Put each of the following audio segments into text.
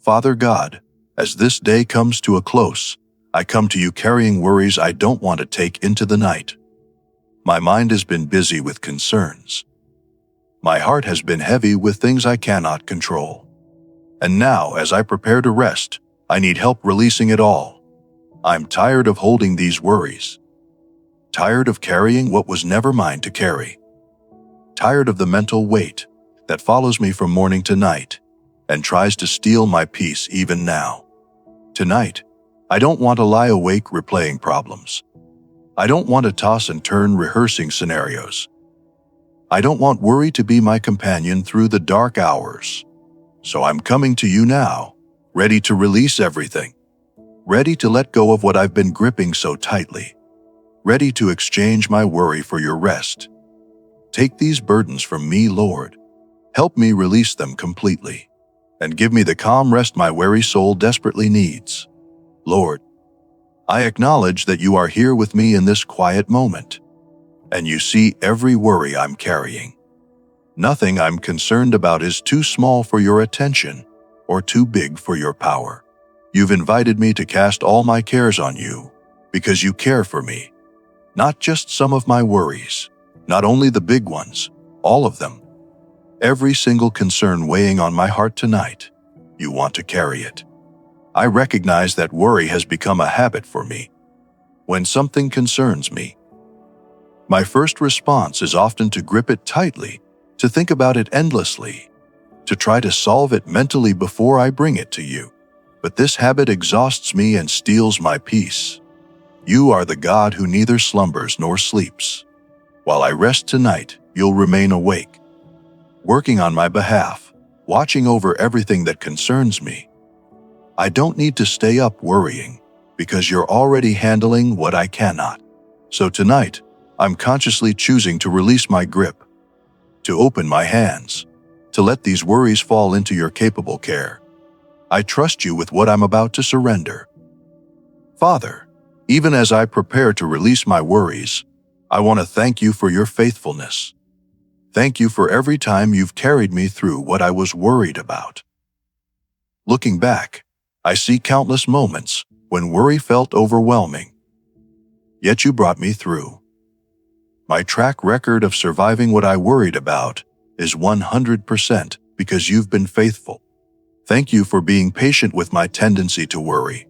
Father God, as this day comes to a close, I come to you carrying worries I don't want to take into the night. My mind has been busy with concerns. My heart has been heavy with things I cannot control. And now, as I prepare to rest, I need help releasing it all. I'm tired of holding these worries. Tired of carrying what was never mine to carry. Tired of the mental weight that follows me from morning to night and tries to steal my peace even now. Tonight, I don't want to lie awake replaying problems. I don't want to toss and turn rehearsing scenarios. I don't want worry to be my companion through the dark hours. So I'm coming to you now, ready to release everything. Ready to let go of what I've been gripping so tightly. Ready to exchange my worry for your rest. Take these burdens from me, Lord. Help me release them completely. And give me the calm rest my weary soul desperately needs. Lord, I acknowledge that you are here with me in this quiet moment. And you see every worry I'm carrying. Nothing I'm concerned about is too small for your attention or too big for your power. You've invited me to cast all my cares on you because you care for me. Not just some of my worries, not only the big ones, all of them. Every single concern weighing on my heart tonight, you want to carry it. I recognize that worry has become a habit for me. When something concerns me, my first response is often to grip it tightly, to think about it endlessly, to try to solve it mentally before I bring it to you. But this habit exhausts me and steals my peace. You are the God who neither slumbers nor sleeps. While I rest tonight, you'll remain awake, working on my behalf, watching over everything that concerns me. I don't need to stay up worrying, because you're already handling what I cannot. So tonight, I'm consciously choosing to release my grip, to open my hands, to let these worries fall into your capable care. I trust you with what I'm about to surrender. Father, even as I prepare to release my worries, I want to thank you for your faithfulness. Thank you for every time you've carried me through what I was worried about. Looking back, I see countless moments when worry felt overwhelming. Yet you brought me through. My track record of surviving what I worried about is 100% because you've been faithful. Thank you for being patient with my tendency to worry.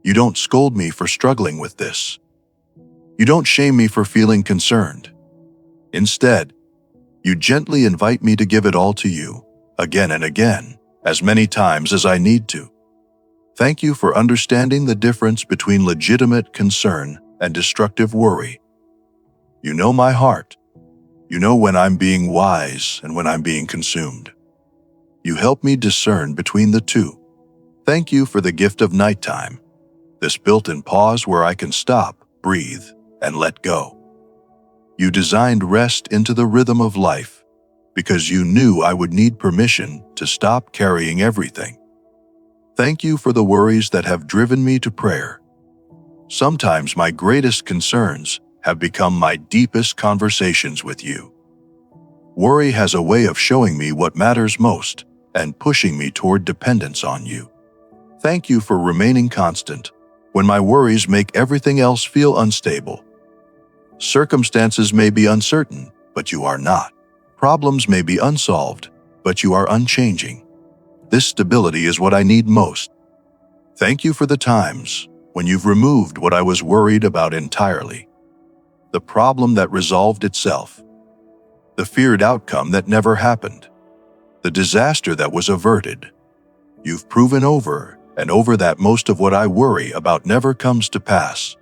You don't scold me for struggling with this. You don't shame me for feeling concerned. Instead, you gently invite me to give it all to you, again and again, as many times as I need to. Thank you for understanding the difference between legitimate concern and destructive worry. You know my heart. You know when I'm being wise and when I'm being consumed. You help me discern between the two. Thank you for the gift of nighttime, this built-in pause where I can stop, breathe, and let go. You designed rest into the rhythm of life because you knew I would need permission to stop carrying everything. Thank you for the worries that have driven me to prayer. Sometimes my greatest concerns have become my deepest conversations with you. Worry has a way of showing me what matters most and pushing me toward dependence on you. Thank you for remaining constant when my worries make everything else feel unstable. Circumstances may be uncertain, but you are not. Problems may be unsolved, but you are unchanging. This stability is what I need most. Thank you for the times when you've removed what I was worried about entirely. The problem that resolved itself. The feared outcome that never happened. The disaster that was averted. You've proven over and over that most of what I worry about never comes to pass.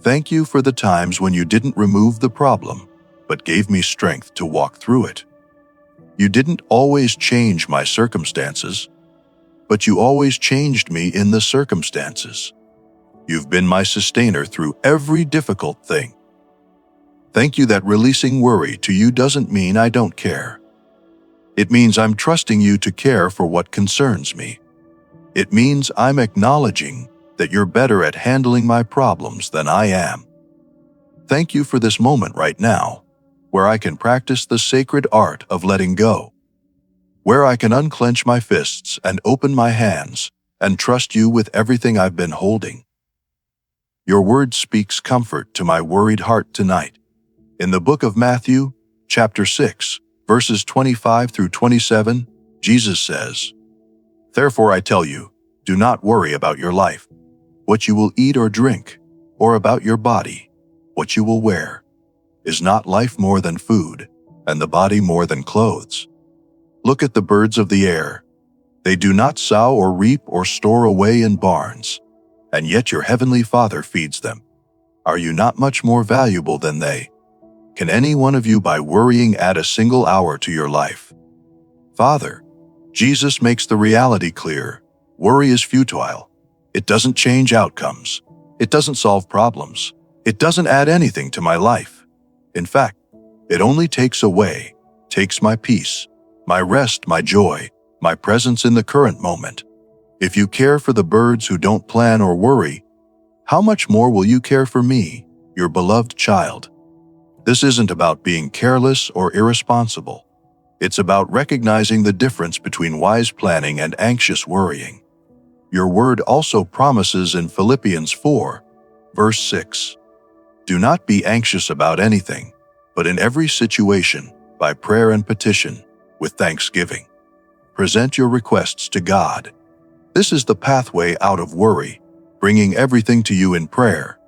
Thank you for the times when you didn't remove the problem, but gave me strength to walk through it. You didn't always change my circumstances, but you always changed me in the circumstances. You've been my sustainer through every difficult thing. Thank you that releasing worry to you doesn't mean I don't care. It means I'm trusting you to care for what concerns me. It means I'm acknowledging that you're better at handling my problems than I am. Thank you for this moment right now, where I can practice the sacred art of letting go. where I can unclench my fists and open my hands and trust you with everything I've been holding. Your word speaks comfort to my worried heart tonight. In the book of Matthew, chapter 6, verses 25 through 27, Jesus says, "Therefore I tell you, do not worry about your life, what you will eat or drink, or about your body, what you will wear. Is not life more than food, and the body more than clothes? Look at the birds of the air. They do not sow or reap or store away in barns, and yet your heavenly Father feeds them. Are you not much more valuable than they? Can any one of you by worrying add a single hour to your life?" Father, Jesus makes the reality clear. Worry is futile. It doesn't change outcomes. It doesn't solve problems. It doesn't add anything to my life. In fact, it only takes my peace, my rest, my joy, my presence in the current moment. If you care for the birds who don't plan or worry, how much more will you care for me, your beloved child? This isn't about being careless or irresponsible. It's about recognizing the difference between wise planning and anxious worrying. Your word also promises in Philippians 4, verse 6, "Do not be anxious about anything, but in every situation, by prayer and petition, with thanksgiving, present your requests to God." This is the pathway out of worry, bringing everything to you in prayer,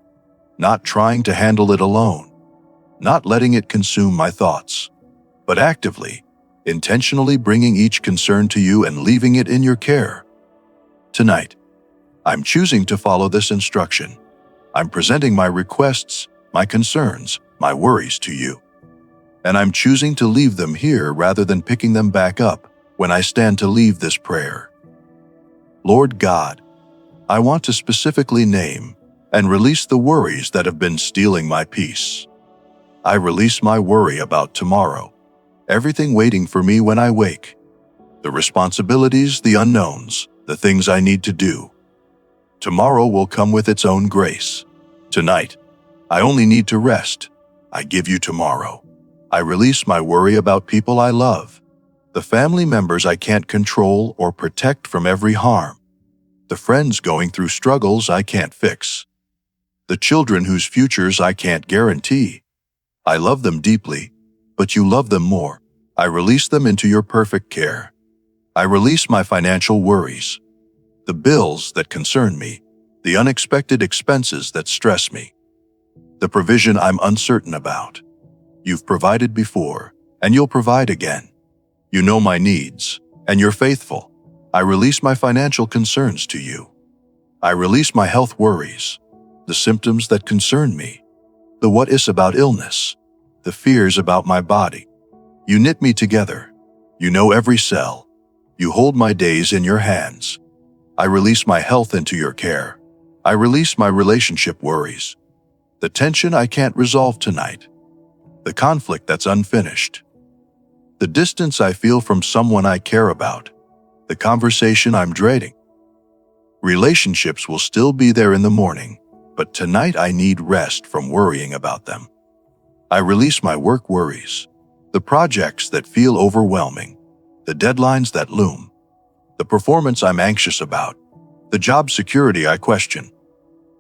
not trying to handle it alone, not letting it consume my thoughts, but actively, intentionally bringing each concern to you and leaving it in your care. Tonight, I'm choosing to follow this instruction. I'm presenting my requests, my concerns, my worries to you. And I'm choosing to leave them here rather than picking them back up when I stand to leave this prayer. Lord God, I want to specifically name and release the worries that have been stealing my peace. I release my worry about tomorrow, everything waiting for me when I wake, the responsibilities, the unknowns, the things I need to do. Tomorrow will come with its own grace. Tonight, I only need to rest. I give you tomorrow. I release my worry about people I love, the family members I can't control or protect from every harm, the friends going through struggles I can't fix, the children whose futures I can't guarantee. I love them deeply, but you love them more. I release them into your perfect care. I release my financial worries, the bills that concern me, the unexpected expenses that stress me, the provision I'm uncertain about. You've provided before, and you'll provide again. You know my needs, and you're faithful. I release my financial concerns to you. I release my health worries, the symptoms that concern me, the what-ifs about illness, the fears about my body. You knit me together. You know every cell. You hold my days in your hands. I release my health into your care. I release my relationship worries, the tension I can't resolve tonight, the conflict that's unfinished, the distance I feel from someone I care about, the conversation I'm dreading. Relationships will still be there in the morning, but tonight I need rest from worrying about them. I release my work worries, the projects that feel overwhelming, the deadlines that loom, the performance I'm anxious about, the job security I question.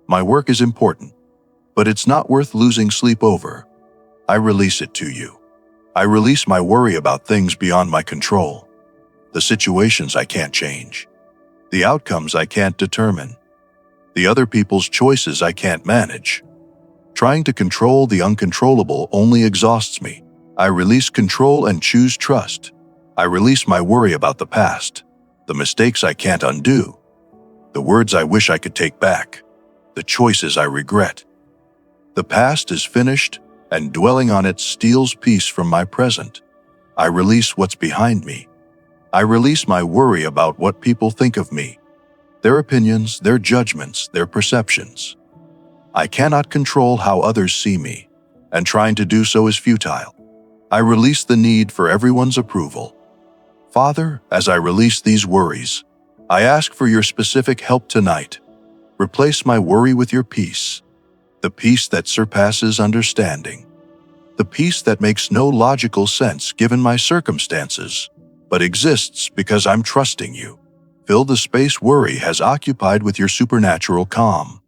My work is important, but it's not worth losing sleep over. I release it to you. I release my worry about things beyond my control, the situations I can't change, the outcomes I can't determine, the other people's choices I can't manage. Trying to control the uncontrollable only exhausts me. I release control and choose trust. I release my worry about the past, the mistakes I can't undo, the words I wish I could take back, the choices I regret. The past is finished, and dwelling on it steals peace from my present. I release what's behind me. I release my worry about what people think of me, their opinions, their judgments, their perceptions. I cannot control how others see me, and trying to do so is futile. I release the need for everyone's approval. Father, as I release these worries, I ask for your specific help tonight. Replace my worry with your peace, the peace that surpasses understanding, the peace that makes no logical sense given my circumstances. but exists because I'm trusting you. Fill the space worry has occupied with your supernatural calm.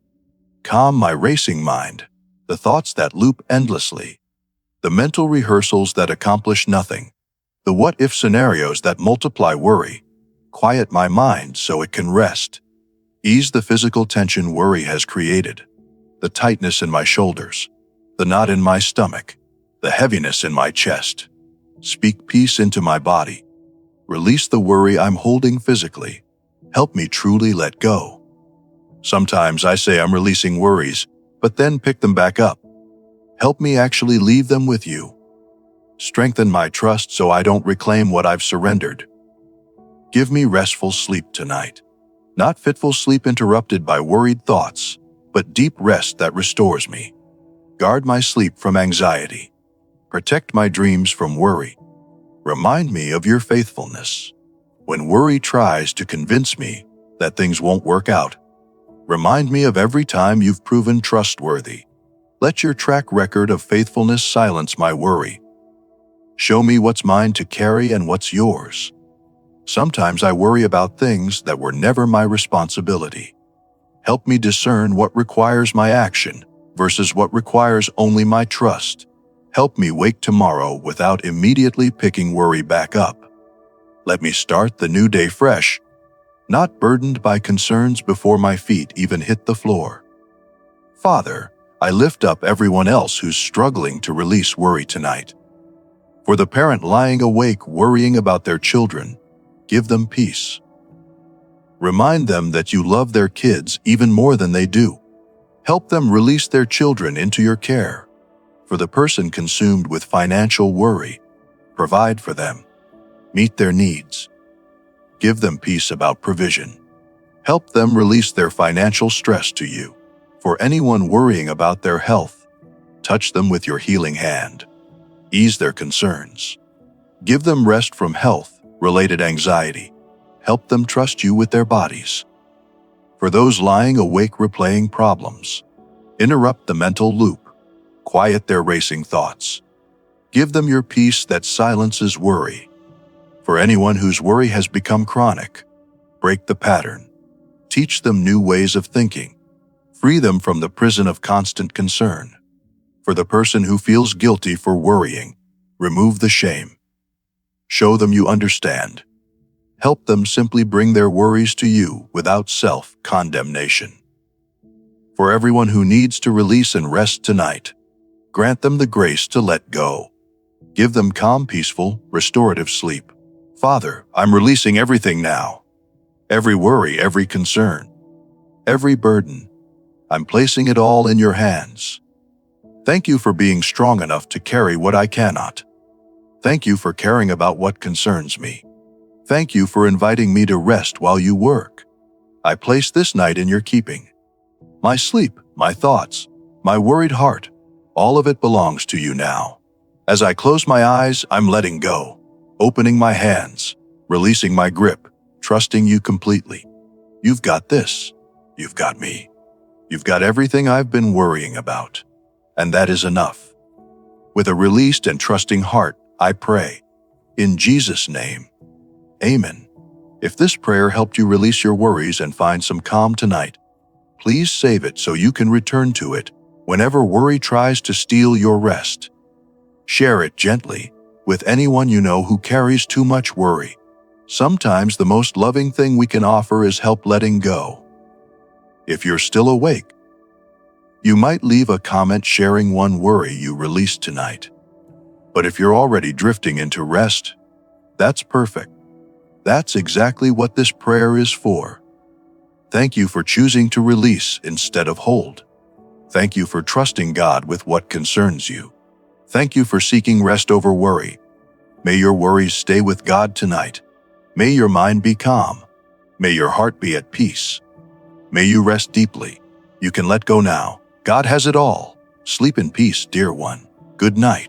Calm my racing mind, the thoughts that loop endlessly, the mental rehearsals that accomplish nothing, the what-if scenarios that multiply worry. Quiet my mind so it can rest. Ease the physical tension worry has created, the tightness in my shoulders, the knot in my stomach, the heaviness in my chest. Speak peace into my body. Release the worry I'm holding physically. Help me truly let go. Sometimes I say I'm releasing worries, but then pick them back up. Help me actually leave them with you. Strengthen my trust so I don't reclaim what I've surrendered. Give me restful sleep tonight. Not fitful sleep interrupted by worried thoughts, but deep rest that restores me. Guard my sleep from anxiety. Protect my dreams from worry. Remind me of your faithfulness. When worry tries to convince me that things won't work out, remind me of every time you've proven trustworthy. Let your track record of faithfulness silence my worry. Show me what's mine to carry and what's yours. Sometimes I worry about things that were never my responsibility. Help me discern what requires my action versus what requires only my trust. Help me wake tomorrow without immediately picking worry back up. Let me start the new day fresh, not burdened by concerns before my feet even hit the floor. Father, I lift up everyone else who's struggling to release worry tonight. For the parent lying awake worrying about their children, give them peace. Remind them that you love their kids even more than they do. Help them release their children into your care. For the person consumed with financial worry, provide for them. Meet their needs. Give them peace about provision. Help them release their financial stress to you. For anyone worrying about their health, touch them with your healing hand. Ease their concerns. Give them rest from health-related anxiety. Help them trust you with their bodies. For those lying awake replaying problems, interrupt the mental loop. Quiet their racing thoughts. Give them your peace that silences worry. For anyone whose worry has become chronic, break the pattern. Teach them new ways of thinking. Free them from the prison of constant concern. For the person who feels guilty for worrying, remove the shame. Show them you understand. Help them simply bring their worries to you without self-condemnation. For everyone who needs to release and rest tonight, grant them the grace to let go. Give them calm, peaceful, restorative sleep. Father, I'm releasing everything now. Every worry, every concern, every burden. I'm placing it all in your hands. Thank you for being strong enough to carry what I cannot. Thank you for caring about what concerns me. Thank you for inviting me to rest while you work. I place this night in your keeping. My sleep, my thoughts, my worried heart, all of it belongs to you now. As I close my eyes, I'm letting go, opening my hands, releasing my grip, trusting you completely. You've got this. You've got me. You've got everything I've been worrying about. And that is enough. With a released and trusting heart, I pray. In Jesus' name, amen. If this prayer helped you release your worries and find some calm tonight, please save it so you can return to it whenever worry tries to steal your rest. Share it gently with anyone you know who carries too much worry. Sometimes the most loving thing we can offer is help letting go. If you're still awake, you might leave a comment sharing one worry you released tonight. But if you're already drifting into rest, that's perfect. That's exactly what this prayer is for. Thank you for choosing to release instead of hold. Thank you for trusting God with what concerns you. Thank you for seeking rest over worry. May your worries stay with God tonight. May your mind be calm. May your heart be at peace. May you rest deeply. You can let go now. God has it all. Sleep in peace, dear one. Good night.